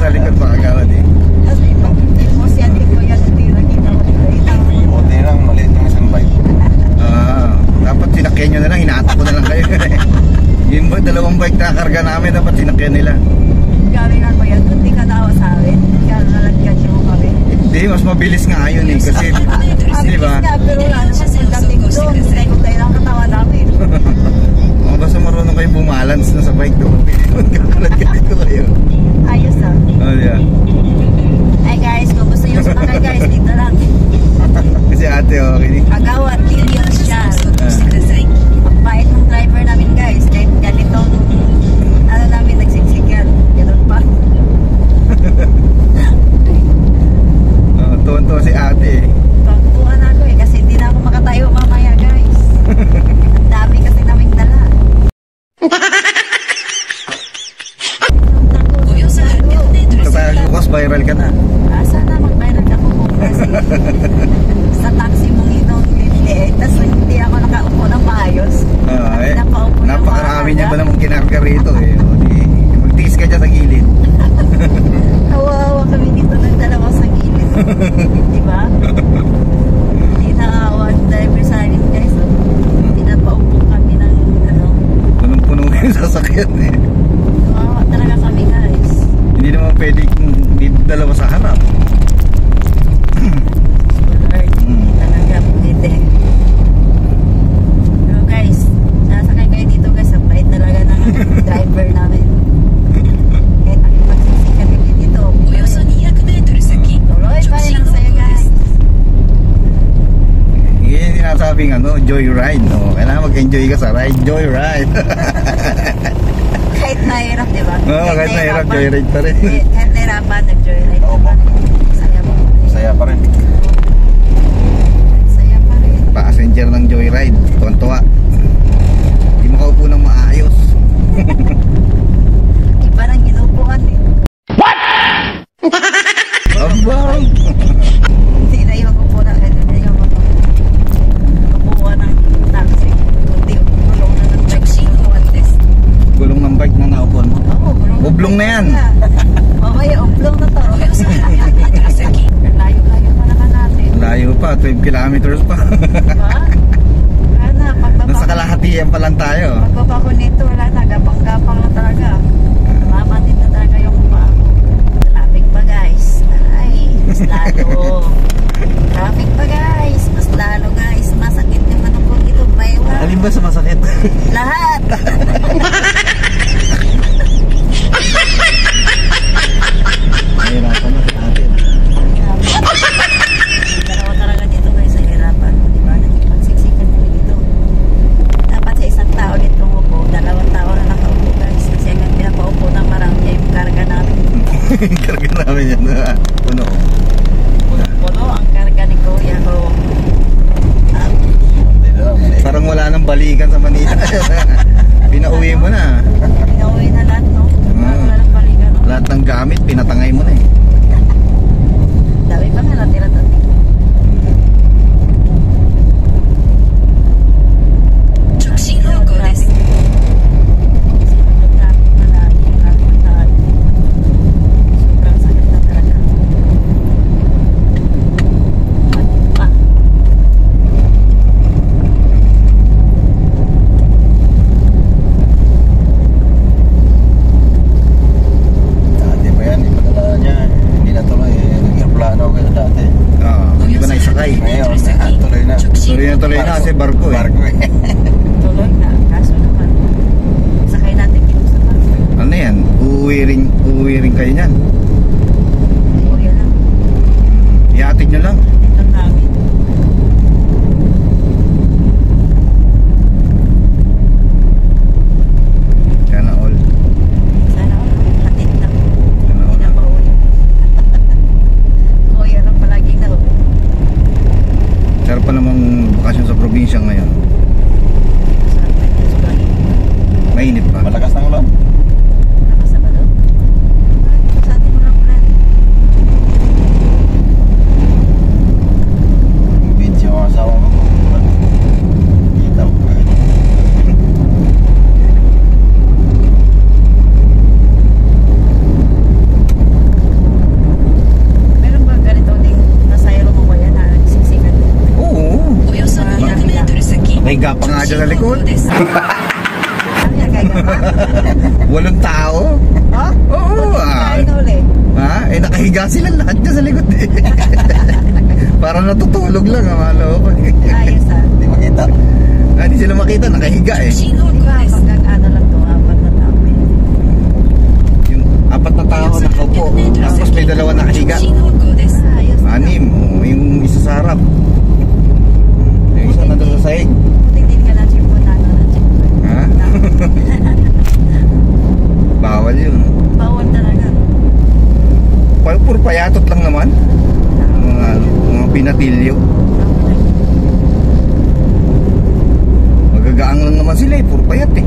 Sa likod pa kagawad eh. Kasi mo siya di ko yan natira kita mo dito. Buti lang, maliit yung isang bike. Dapat sinakyan nyo na lang, hinatak ko na lang kayo. Yung dalawang bike na karga namin, dapat sinakyan nila. Galing nga ko yan, hindi ka daw sa amin. Kaya nalagyan nyo kami. Hindi, mas mabilis nga yun eh. Kasi, di ba? Pero wala naman pagdating doon, hindi ko tayo lang katawa namin. Basta marunong kayong bumalance na sa bike doon. Kakulat-kalit ko kayo. Ayos ah. Yeah. Ay guys, kung gusto nyo sumakay guys, dito lang. Kasi ate, okay. Kagawad, Lilian siya. Pagpait ng driver namin guys, kahit ganito, ano namin, nagsiksikan. Ganun pa. Tuwan-tuwa si ate eh. Pagpuan ako eh, kasi hindi na ako makatayo mamaya guys. Ang dami kasi naming dala. Ito tayo bukas, viral ka na. Sana mag-viral ako kasi sa taxi mong itong liliit, tapos hindi ako nakaupo ng maayos. Napakarami niya ba namang kinarga rito eh. Magtiis ka dyan sa gilid. Kawawa kami dito ng dalawa sa gilid. Diba? Hindi nakawa ang driver sa akin guys. Hindi na paupo kami ng ano. Punong-puno yung sasakyan eh. Kawawa talaga kami guys. Hindi naman pwede kung dalawa sa harap. Talaga pwede. Pero guys, nasakay kayo dito guys. Ang bait talaga ng driver namin. Kahit ang pagsisikat kami dito. Tuloy pa rin ang sayo guys. Yan yung sinasabing joyride. No? Kailangan mag-enjoy ka sa ride. Joyride. Kahit nahirap, diba? Oo, kahit nahirap, joyride pa rin. Kahit nahirapan, nag-joyride Oo, pa rin. Saya pa. Saya pa rin. Saya pa rin. Passenger ng joyride. Tuwan-tuwa. Hindi makaupo ng maayos. Iba nang inupuan eh. Abang! Hindi na yung upo na. Ano na yung upuan ng taxi. Kundi gulong na ng taxi. Gulong ng bike na naupuan mo. Oo, gulong. Oblong na yan. Okay, oblong na to. Layo-layo pa naman natin. Layo pa, 12 kilometers pa. Diba? Wala na, Nasa kalahatian pa lang tayo. pagbaba ko nito, wala na, gapang-gapang na talaga. Mama din na talaga yung mukha ko. Traffic pa guys. Ay, mas lalo. Traffic pa guys. Mas lalo guys. Masakit yung manong ko dito. Bayawa. Alin ba sa masakit? Lahat. Mahirapan na sa atin. Dalawa talaga dito guys sa hirapan. Diba? Nagpagsiksikan kami dito. Dapat sa isang tao dito upo, dalawang tao na nakaupo guys. Kasi ang pinapaupo na marami ay yung karga namin. Karga namin yan. Puno. Puno ang karga ni Kuya ko. Parang wala nang balikan sa Manila. Pinauwi mo na. Pinauwi na lahat, no? Wala nang balikan, no? Lahat ng gamit, pinatangay mo na eh. Dami pa nga natira doon. Sobrang sakit na talaga. Dati pa yan, ipadala niya. Hindi na tuloy. Nag-airplano kayo dati. Hindi ba naisakay? Ngayon, tuloy na. Tuloy na kasi barko eh. Barko eh. Tuloy na. Kaso naman, sakay natin dito sa barko. Ano yan? Uuwi rin kayo niyan. Kuya lang. Ihatid nyo lang. Dito namin. Sana all. Sana ako hatid na. Sana Hindi na all. pauwi. Kuya lang palaging na uwi. Sarap pa namang bakasyon sa probinsya ngayon. Sarap na yun sa balik. Mainit pa. Malakas ng ulan. Nakasabado. Sa ating mga plan. Video ang asawa mo. Kita mo pa. dyan sa likod. Ano yan, kaya ka? 8 tao. Ha? Oo, Kain uli. Ha? Eh, nakahiga sila lahat dyan sa likod eh. Parang natutulog lang, amalo ko. Ayos ah. Hindi makita. Hindi sila makita, nakahiga eh. Diba, hanggang ano lang to, apat na tao eh. Yung 4 na tao nakaupo, tapos may 2 nakahiga. Ayos. 6, yung isa sa harap. Yung isa na doon sa sahig. Tingin ka na chimpo na ano na chimpo. Ha? Bawal yun. Bawal talaga. Puro payatot lang naman. Mga pinatilyo. Magagaang lang naman sila eh, puro payat eh.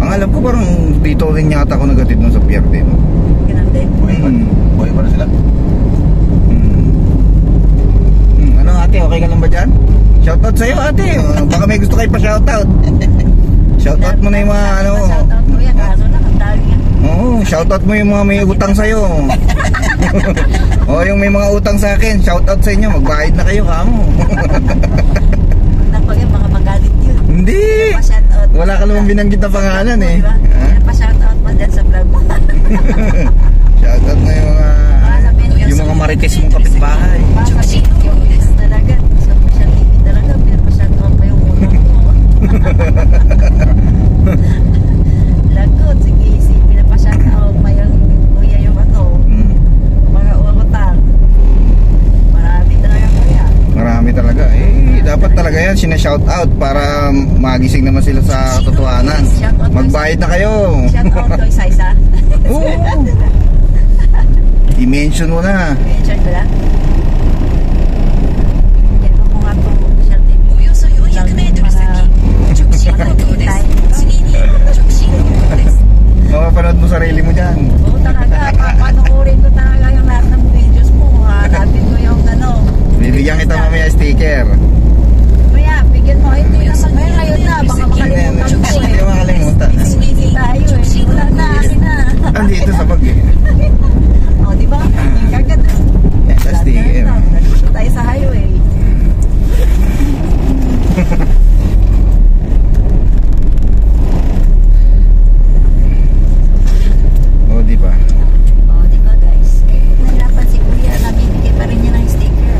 Ang alam ko parang dito rin yata ako nagatid nun sa Pierde, no? Ganun din. Buhay pa rin sila. Ano ate, okay ka lang ba dyan? Shoutout sa'yo ate, baka may gusto kayo pa shoutout. Shoutout mo na yung mga ano. Shoutout ko yan, kaso lang ang dami yan. Oo, shoutout mo yung mga may utang sa'yo. O yung may mga utang sa akin, shoutout sa inyo, magbayad na kayo kamo. Nako yan, baka magalit yun. Hindi! Pa-shoutout. Wala ka naman binanggit na pangalan eh. Diba? Ha? Pa-shoutout mo dyan sa vlog mo. Shoutout na yung mga marites mong kapitbahay. Baka yung ex talaga. Sa social media talaga, pinapa-shoutout pa yung ulo mo. Lagot, sige, pinapa-shoutout pa yung kuya yung ano. Mga utang. Marami talaga kuya. Marami talaga. Eh, dapat talaga yan, sinashoutout para magising naman sila sa katotohanan. Magbayad na kayo. Shoutout ko isa-isa. Oo. I-mention mo na. Mention ko lang. Yan mo kung ako social TV. Mapapanood mo sarili mo dyan. Oo talaga, papanoorin ko talaga yung lahat ng videos mo. Hanapin ko yung ano. Bibigyan kita mamaya sticker. Kuya, bigyan mo. Hindi naman ngayon, ngayon na. Baka makalimutan ko Hindi eh. makalimutan. Busy tayo eh. Wala na, akin na. Andito sa bag eh. O, di ba? Kagad. Sa sticker. Nandito tayo sa highway. O, di ba? O, di ba guys? Nahirapan si Kuya. Namibigay pa rin niya ng sticker.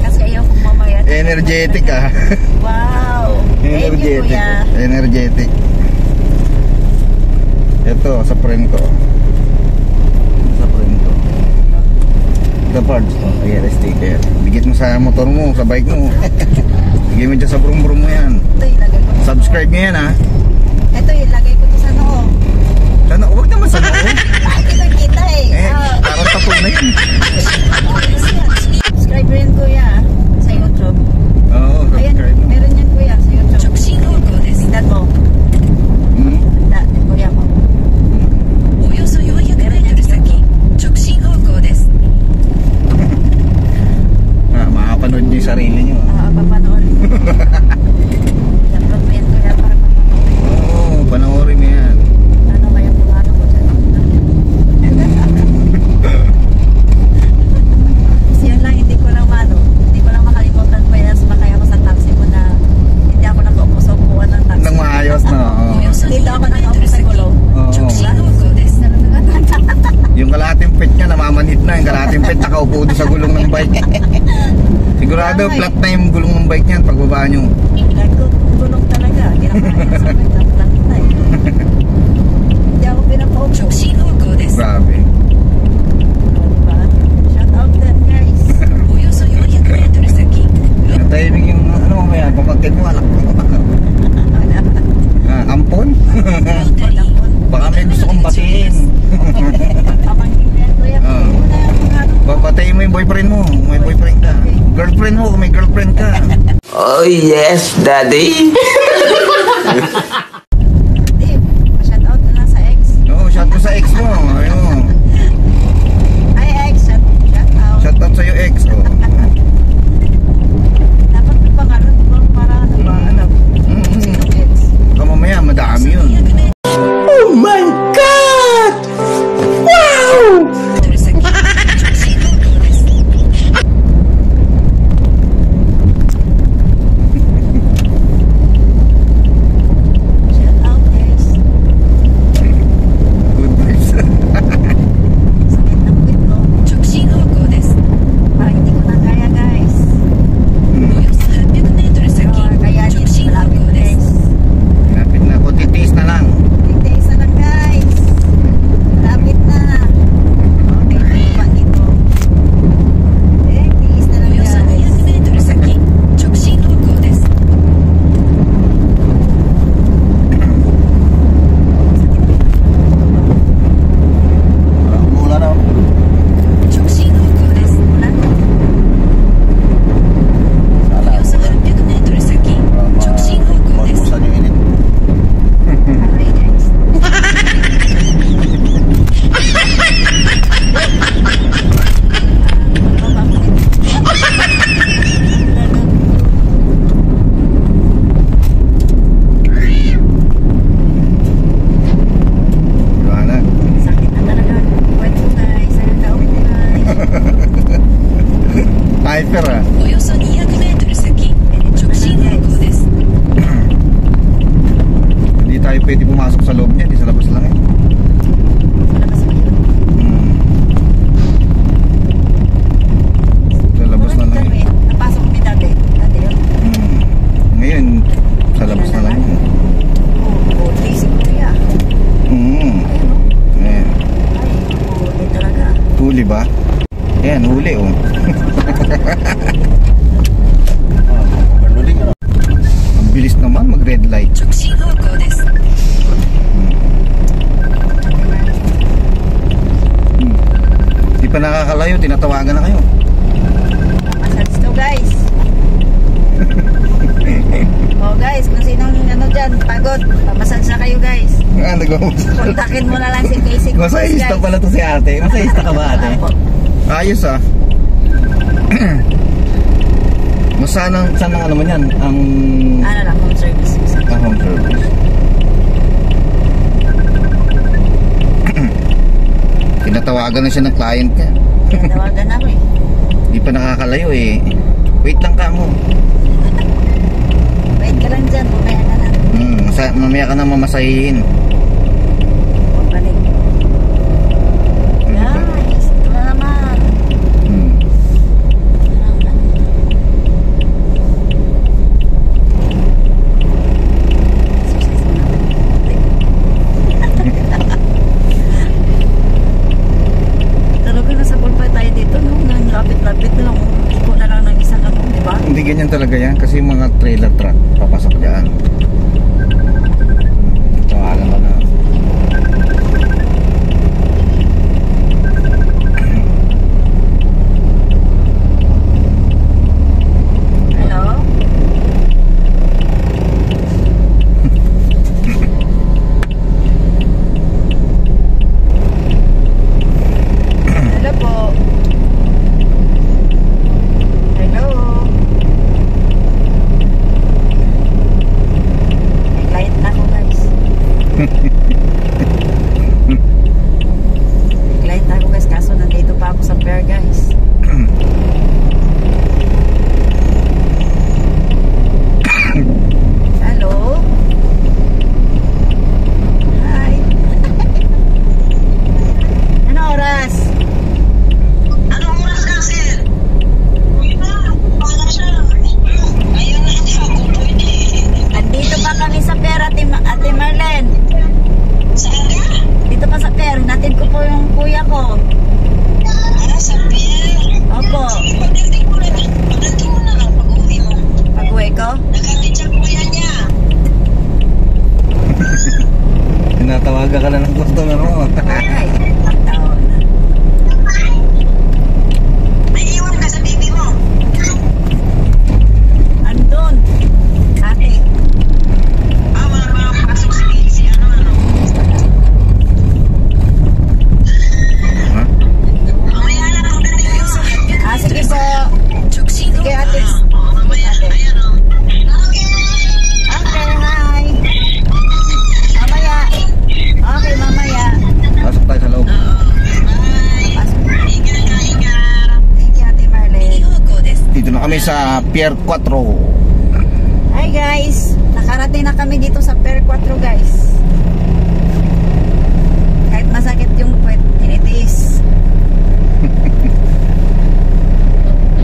Kasi ayaw kong mamaya. Energetic ah. Wow. Thank you, Energetic. Kuya. Energetic. Ito, sa friend ko. Sa friend ko. The parts ko. Ayan, sticker. Bigit mo sa motor mo, sa bike mo. Bigay mo dyan sa brum-brum mo yan. Ito, ilagay ko. Subscribe nyo yan ha. Ito, ilagay ko to sa noo. Sana, huwag naman sa noo. Kita eh. Parang tapo na yun. Subscribe rin Kuya sa YouTube. Oo, Ayan, subscribe mo. meron yan Kuya sa YouTube. Tingnan mo. Hmm? Tingnan, Kuya mo. Makapanood nyo yung sarili nyo. Papanoorin ko. Dapat mo yan Kuya para papanoorin. Oo, panoorin mo yan. Ano kaya kung ano ko dyan? Kasi yun lang, hindi ko lang makalimutan pa yan. Sumakay ako sa taxi mo na hindi ako nakaupo sa upuan ng taxi. Nang maayos na. Oo. Dito ako nakaupo sa gulong. Yung kalahating pet niya namamanhid na. Yung kalahating pet nakaupo doon sa gulong ng bike. Sigurado flat na yung gulong ng bike niyan pagbaba nyo. Gulong talaga. Hindi na kaya sa mga flat na eh. Hindi ako pinapaupo. Grabe. Diba? Shout out then guys. Natahimik yung ano mamaya. Pamagkid mo anak mo. Ampon? Baka may gusto kong batiin. Pamangkin yan Kuya. Babatayin mo yung boyfriend mo. May boyfriend ka. Girlfriend mo kung may girlfriend ka. Oh yes, daddy. Shout out na lang sa ex. Oo, shout ko sa ex mo. Ayun. Ay ex, shout out. Shout out sa'yo ex. Oh. Dapat may pangalan diba? Para ano ba alam. Sino ex? Baka mamaya madami yun. Oh my God! Wow! pumasok sa loob niya, di sa labas lang eh. Malabas mo yun. Sa labas na lang eh. Napasok kami dati. Dati yun. Ngayon, sa labas na lang yun. Oo, si Kuya. Ayun, Ay, huli talaga. huli ba? Ayan, huli oh. Overloading ano? Ang bilis naman mag red light. Di pa nakakalayo, tinatawagan na kayo. Massage to guys. Oh guys, kung sinong ano dyan, pagod, pamassage na kayo guys. Kontakin mo na lang si Casey. Masahista pala to si ate. Masahista ka ba ate? Ayos ah. Saan ang ano man yan? Ang Ano lang, home service. home service. Pinatawagan na siya ng client niya. Tawagan ako eh. Di pa nakakalayo eh. Wait lang ka mo. Wait ka lang dyan, mamaya na lang. Mamaya ka na mamasahihin. Pabalik. Guys, ito na naman. Talaga nasa pulpa tayo dito, no? Nang lapit-lapit na lang. Iko na lang ng isang ano, di ba? Hindi ganyan talaga yan kasi yung mga trailer truck papasok dyan. Tawagan ka na. Hello? Hello po. Hello. May client na ako guys. May client na ako guys, kaso nandito pa ako sa fair guys. Hello? Hi. Ano oras? Anong oras ka, sir? Uy na, paano siya? Ayun na, hindi ako pwede. Andito pa kami sa fair, Ate Marlene. Saan ka? Dito pa sa fair, natin ko po yung kuya ko. Ano, sa pier? Opo. Pagdating mo na lang pag-uwi mo. Pag-uwi ko? Nagamit siya kuya niya. Tinatawagan ka na ng customer mo. Ay, ang taon. Naiiwan ka sa baby mo. Andun. Ate. Wala ba ang pasok si Casey? Ano? Ha? Mamaya na pagdating mo. Sige po. Sige ate. Mamaya, ayan o. Okay. Okay, hi. Mamaya. Okay, mamaya. Pasok tayo sa loob. Pasok. Ingat ka, ingat. Thank you, Ate Marlene. Dito na kami sa Pier 4. Hi guys. Nakarating na kami dito sa Pier 4 guys. Kahit masakit yung puwet, tinitis.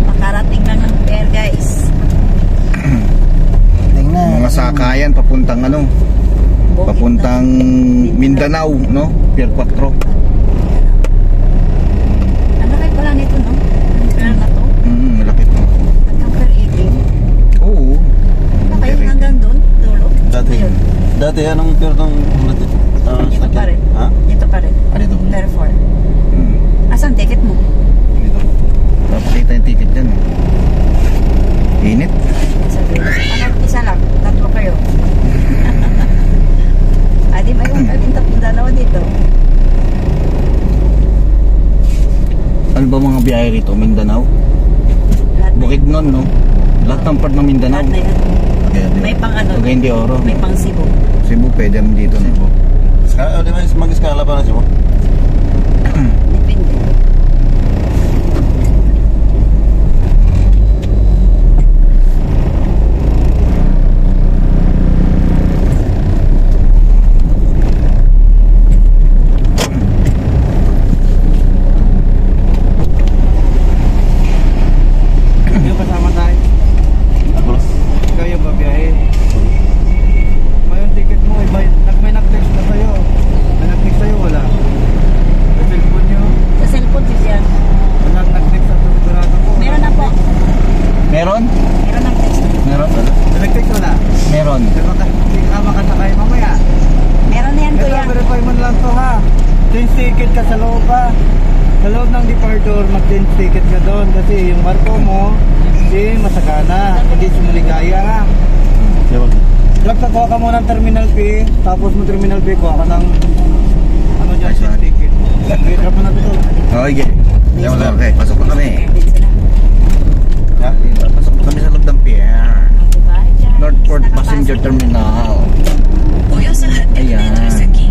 Makarating na ng pier guys. Tingnan. Mga sakayan papuntang ano? Papuntang Mindanao, no? Pier 4. Ano kayo pala nito, no? Ang pier na to? Malapit na. Hanggang pier 18. Oo. Ano kayo hanggang doon? Dulo? Dati, Ayun. dati anong pier ng Dito pa rin. Ha? Dito pa rin. Dito. Pier 4. Asan ticket mo? Dito. Papakita yung ticket dyan. Init. Sabi, ano, isa lang. Tatlo kayo. Di ba yung dalawa dito? Ano ba mga biyahe rito? Mindanao? Lahat na Bukidnon, no? Lahat ng part ng Mindanao. Lahat na yan. Okay, di ba? May pang ano, Pag hindi oro. may pang Cebu. Cebu, pwede naman dito, no? Di ba mag-escala pa na siya mo? Depende. pa. Sa loob ng departure, mag-change ticket ka doon kasi yung barko mo, hindi masagana, hindi sumuligaya ha. Drop ka, kuha ka muna ng terminal fee, tapos mo terminal fee, kuha ka ng ano dyan, change ticket. Okay, drop mo na ito. Okay. Okay, pasok na kami. Ha? Pasok na kami sa loob ng pier. Goodbye, guys. Northport Nakapasok Passenger na. Terminal. およそ800メートル Ayan. 先、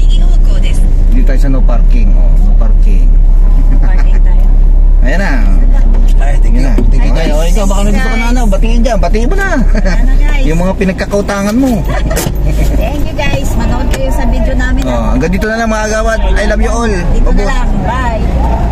右方向です。 Dito tayo sa no parking. Oh, no parking. Parking tayo. Ayan na. Ay, Tingnan na. tingnan. Okay, okay ka. Baka nandito ka na ano. Batiin dyan. Batiin mo na. Ano guys? Yung mga pinagkakautangan mo. Thank you guys. Manood kayo sa video namin. Oh, hanggang dito na lang mga agawad. I love you all. Dito na Obo. lang. Bye.